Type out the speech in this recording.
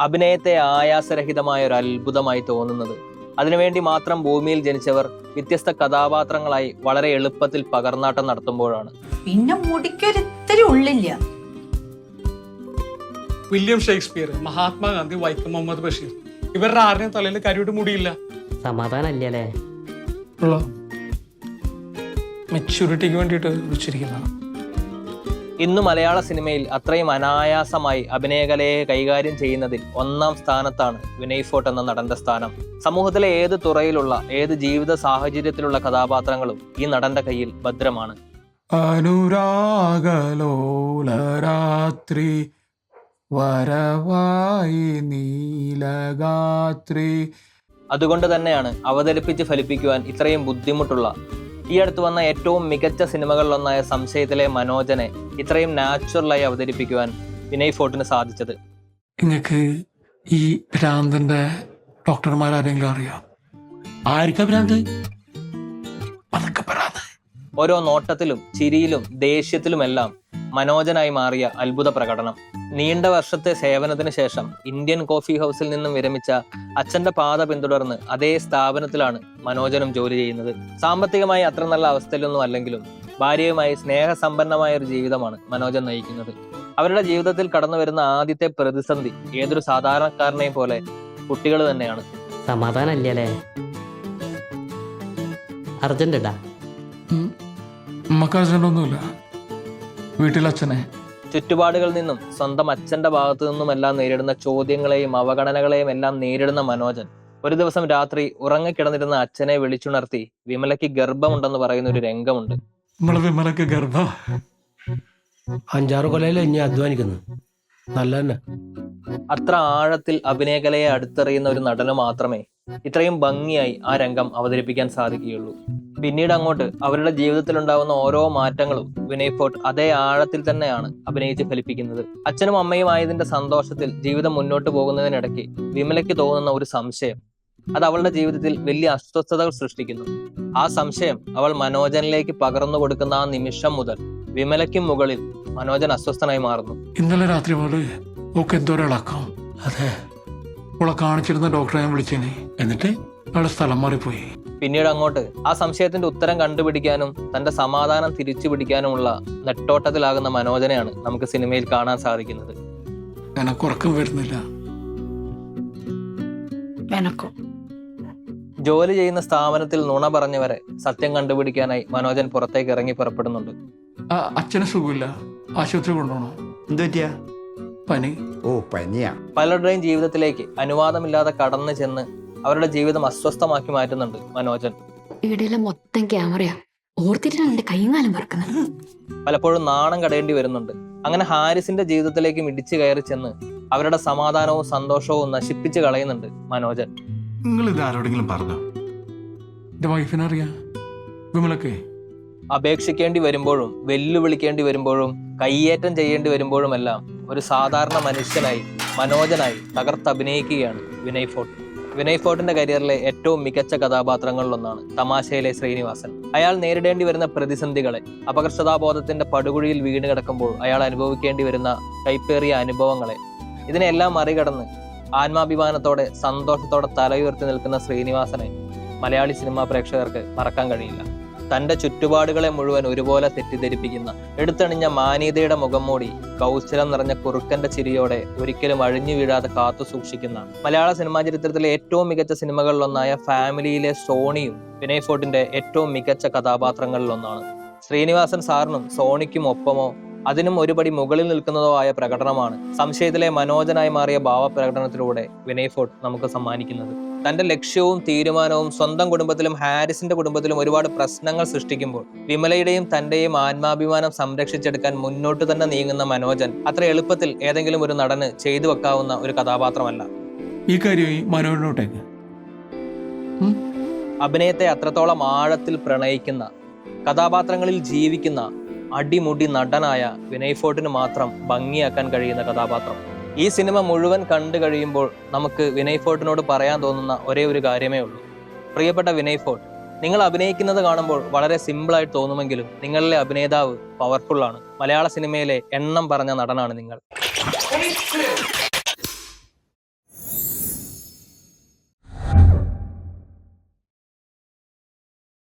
അഭിനയത്തെ ആയാസരഹിതമായ ഒരു അത്ഭുതമായി തോന്നുന്നത്. അതിനുവേണ്ടി മാത്രം ഭൂമിയിൽ ജനിച്ചവർ വ്യത്യസ്ത കഥാപാത്രങ്ങളായി വളരെ എളുപ്പത്തിൽ പകർന്നാട്ടം നടത്തുമ്പോഴാണ്. പിന്നെ മുടിക്കൊരിത്തിരി ഉള്ളില്ല. വില്യം ഷേക്സ്പിയർ, മഹാത്മാഗാന്ധി, വൈക്കം മുഹമ്മദ് ബഷീർ, ഇവരുടെ ആരുടെയും തലയിൽ കരിയോട്ട് മുടിയില്ല. സമാധാനല്ലേ? മെച്യൂരിറ്റിക്ക് വേണ്ടിയിട്ട് വെച്ചിരിക്കുന്ന. ഇന്ന് മലയാള സിനിമയിൽ അത്രയും അനായാസമായി അഭിനയകലയെ കൈകാര്യം ചെയ്യുന്നതിൽ ഒന്നാം സ്ഥാനത്താണ് വിനയ് ഫോർട്ട് എന്ന നടന്റെ സ്ഥാനം. സമൂഹത്തിലെ ഏത് തുറയിലുള്ള ഏത് ജീവിത സാഹചര്യത്തിലുള്ള കഥാപാത്രങ്ങളും ഈ നടന്റെ കയ്യിൽ ഭദ്രമാണ്. അനുരാഗലോലരാത്രി വരവായി നീലഗാത്രി. അതുകൊണ്ട് തന്നെയാണ് അവതരിപ്പിച്ച് ഫലിപ്പിക്കുവാൻ ഇത്രയും ബുദ്ധിമുട്ടുള്ള ഈ അടുത്ത് വന്ന ഏറ്റവും മികച്ച സിനിമകളിലൊന്നായ സംശയത്തിലെ മനോജനെ ഇത്രയും നാച്ചുറലായി അവതരിപ്പിക്കുവാൻ വിനയ് ഫോർട്ടിന് സാധിച്ചത്. നിങ്ങൾക്ക് ഈ ഭ്രാന്തന്റെ ഡോക്ടർമാരാരെങ്കിലും അറിയാം? ആർക്കാ ഭ്രാന്ത്? അതൊക്കെ ഭ്രാന്ത്. ഓരോ നോട്ടത്തിലും ചിരിയിലും ദേഷ്യത്തിലുമെല്ലാം മനോജനായി മാറിയ അത്ഭുത പ്രകടനം. നീണ്ട വർഷത്തെ സേവനത്തിന് ശേഷം ഇന്ത്യൻ കോഫി ഹൗസിൽ നിന്നും വിരമിച്ച അച്ഛന്റെ പാത പിന്തുടർന്ന് അതേ സ്ഥാപനത്തിലാണ് മനോജനും ജോലി ചെയ്യുന്നത്. സാമ്പത്തികമായി അത്ര നല്ല അവസ്ഥയിലൊന്നും അല്ലെങ്കിലും ഭാര്യയുമായി സ്നേഹസമ്പന്നമായ ഒരു ജീവിതമാണ് മനോജൻ നയിക്കുന്നത്. അവരുടെ ജീവിതത്തിൽ കടന്നു വരുന്ന ആദ്യത്തെ പ്രതിസന്ധി ഏതൊരു സാധാരണക്കാരനെയും പോലെ കുട്ടികൾ തന്നെയാണ്. സമാധാനല്ലേ? അർജന്റ് ഇടാ. നമുക്ക് അർജന്റൊന്നുമില്ല. വീട്ടിലച്ഛനെ ചുറ്റുപാടുകളിൽ നിന്നും സ്വന്തം അച്ഛന്റെ ഭാഗത്തു നിന്നുമെല്ലാം നേരിടുന്ന ചോദ്യങ്ങളെയും അവഗണനകളെയും എല്ലാം നേരിടുന്ന മനോജൻ ഒരു ദിവസം രാത്രി ഉറങ്ങിക്കിടന്നിരുന്ന അച്ഛനെ വിളിച്ചുണർത്തി വിമലയ്ക്ക് ഗർഭമുണ്ടെന്ന് പറയുന്ന ഒരു രംഗമുണ്ട്. നമ്മളെ വിമലക്ക് ഗർഭ 5-6 കൊല്ലയിൽ ഇനി അധ്വാനിക്കുന്നു. നല്ല തന്നെ. അത്ര ആഴത്തിൽ അഭിനയകലയെ അടുത്തറിയുന്ന ഒരു നടന് മാത്രമേ ഇത്രയും ഭംഗിയായി ആ രംഗം അവതരിപ്പിക്കാൻ സാധിക്കുകയുള്ളൂ. പിന്നീട് അങ്ങോട്ട് അവരുടെ ജീവിതത്തിൽ ഉണ്ടാവുന്ന ഓരോ മാറ്റങ്ങളും വിനയ് ഫോർട്ട് അതേ ആഴത്തിൽ തന്നെയാണ് അഭിനയിച്ച് ഫലിപ്പിക്കുന്നത്. അച്ഛനും അമ്മയും ആയതിന്റെ സന്തോഷത്തിൽ ജീവിതം മുന്നോട്ട് പോകുന്നതിനിടയ്ക്ക് വിമലയ്ക്ക് തോന്നുന്ന ഒരു സംശയം അത് അവളുടെ ജീവിതത്തിൽ വലിയ അസ്വസ്ഥതകൾ സൃഷ്ടിക്കുന്നു. ആ സംശയം അവൾ മനോജനിലേക്ക് പകർന്നു കൊടുക്കുന്ന ആ നിമിഷം മുതൽ വിമലയ്ക്കും മുകളിൽ മനോജൻ അസ്വസ്ഥനായി മാറുന്നു. ഇന്നലെ രാത്രി മുതൽ ഒക്കെ എന്തോരളക്കാം. അതെ, അവളെ കാണിച്ചിരുന്ന ഡോക്ടറെ ഞാൻ വിളിച്ചേനെ. എന്നിട്ട് അവളെ സ്ഥലം മാറിപ്പോയി. പിന്നീട് അങ്ങോട്ട് ആ സംശയത്തിന്റെ ഉത്തരം കണ്ടുപിടിക്കാനും തന്റെ സമാധാനം തിരിച്ചു പിടിക്കാനുമുള്ള നെട്ടോട്ടത്തിലാകുന്ന മനോജനെയാണ് നമുക്ക് സിനിമയിൽ കാണാൻ സാധിക്കുന്നത്. എനക്ക് ഉറക്കം വരുന്നില്ല. ജോലി ചെയ്യുന്ന സ്ഥാപനത്തിൽ നുണ പറഞ്ഞവരെ സത്യം കണ്ടുപിടിക്കാനായി മനോജൻ പുറത്തേക്ക് ഇറങ്ങി പുറപ്പെടുന്നുണ്ട്. അച്ഛന് സുഖമില്ല, ആശുപത്രി കൊണ്ടുപോകണം. എന്ത് പറ്റിയാ? പനി. ഓ, പനിയാ. പലരുടെയും ജീവിതത്തിലേക്ക് അനുവാദമില്ലാതെ കടന്നു ചെന്ന് അവരുടെ ജീവിതം അസ്വസ്ഥമാക്കി മാറ്റുന്നുണ്ട് മനോജൻ. ഇവിടെയെല്ലാം മൊത്തം ക്യാമറയാ. ഓർത്തിട്ടാണ് എന്റെ കൈകാലം പറക്കുന്നത്. പലപ്പോഴും നാണം കടയേണ്ടി വരുന്നുണ്ട്. അങ്ങനെ ഹാരിസിന്റെ ജീവിതത്തിലേക്ക് ഇടിച്ചു കയറി ചെന്ന് അവരുടെ സമാധാനവും സന്തോഷവും നശിപ്പിച്ച് കളയുന്നുണ്ട് മനോജൻ. നിങ്ങൾ ഇത് ആരോടെങ്കിലും പറഞ്ഞോ? എന്റെ വൈഫിനറിയാം. വിമലക്കെ അപേക്ഷിക്കേണ്ടി വരുമ്പോഴും വെല്ലുവിളിക്കേണ്ടി വരുമ്പോഴും കയ്യേറ്റം ചെയ്യേണ്ടി വരുമ്പോഴുമെല്ലാം ഒരു സാധാരണ മനുഷ്യനായി മനോജനായി തകർത്തഭിനയിക്കുകയാണ് വിനയ് ഫോർട്ട്. വിനയ് ഫോർട്ടിന്റെ കരിയറിലെ ഏറ്റവും മികച്ച കഥാപാത്രങ്ങളിലൊന്നാണ് തമാശയിലെ ശ്രീനിവാസൻ. അയാൾ നേരിടേണ്ടി വരുന്ന പ്രതിസന്ധികളെ, അപകർഷതാബോധത്തിന്റെ പടുകുഴിയിൽ വീണ് കിടക്കുമ്പോൾ അയാൾ അനുഭവിക്കേണ്ടി വരുന്ന കൈപ്പേറിയ അനുഭവങ്ങളെ, ഇതിനെല്ലാം മറികടന്ന് ആത്മാഭിമാനത്തോടെ സന്തോഷത്തോടെ തലയുയർത്തി നിൽക്കുന്ന ശ്രീനിവാസനെ മലയാളി സിനിമാ പ്രേക്ഷകർക്ക് മറക്കാൻ കഴിയില്ല. തന്റെ ചുറ്റുപാടുകളെ മുഴുവൻ ഒരുപോലെ തെറ്റിദ്ധരിപ്പിക്കുന്ന, എടുത്തണിഞ്ഞ മാന്യതയുടെ മുഖംമൂടി കൗശലം നിറഞ്ഞ കുറുക്കന്റെ ചിരിയോടെ ഒരിക്കലും അഴിഞ്ഞു വീഴാതെ കാത്തു സൂക്ഷിക്കുന്ന മലയാള സിനിമാ ചരിത്രത്തിലെ ഏറ്റവും മികച്ച സിനിമകളിലൊന്നായ ഫാമിലിയിലെ സോണിയും വിനയ് ഫോർട്ടിന്റെ ഏറ്റവും മികച്ച കഥാപാത്രങ്ങളിലൊന്നാണ്. ശ്രീനിവാസൻ സാറിനും സോണിക്കും ഒപ്പമോ അതിനും ഒരുപടി മുകളിൽ നിൽക്കുന്നതോ ആയ പ്രകടനമാണ് സംശയത്തിലെ മനോജനായി മാറിയ ഭാവപ്രകടനത്തിലൂടെ വിനയ് ഫോർട്ട് നമുക്ക് സമ്മാനിക്കുന്നത്. തന്റെ ലക്ഷ്യവും തീരുമാനവും സ്വന്തം കുടുംബത്തിലും ഹാരിസിന്റെ കുടുംബത്തിലും ഒരുപാട് പ്രശ്നങ്ങൾ സൃഷ്ടിക്കുമ്പോൾ വിമലയുടെയും തന്റെയും ആത്മാഭിമാനം സംരക്ഷിച്ചെടുക്കാൻ മുന്നോട്ട് തന്നെ നീങ്ങുന്ന മനോജൻ അത്ര എളുപ്പത്തിൽ ഏതെങ്കിലും ഒരു നടന് ചെയ്തു വെക്കാവുന്ന ഒരു കഥാപാത്രമല്ല. ഈ കാര്യം മനോജനോട്ടേക്ക്. അഭിനയത്തെ അത്രത്തോളം ആഴത്തിൽ പ്രണയിക്കുന്ന, കഥാപാത്രങ്ങളിൽ ജീവിക്കുന്ന അടിമുടി നടനായ വിനയ് ഫോർട്ടിന് മാത്രം ഭംഗിയാക്കാൻ കഴിയുന്ന കഥാപാത്രം. ഈ സിനിമ മുഴുവൻ കണ്ടു കഴിയുമ്പോൾ നമുക്ക് വിനയ് ഫോർട്ടിനോട് പറയാൻ തോന്നുന്ന ഒരേ ഒരു കാര്യമേ ഉള്ളൂ. പ്രിയപ്പെട്ട വിനയ് ഫോർട്ട്, നിങ്ങൾ അഭിനയിക്കുന്നത് കാണുമ്പോൾ വളരെ സിമ്പിളായിട്ട് തോന്നുമെങ്കിലും നിങ്ങളിലെ അഭിനേതാവ് പവർഫുള്ളാണ്. മലയാള സിനിമയിലെ എണ്ണം പറഞ്ഞ നടനാണ് നിങ്ങൾ.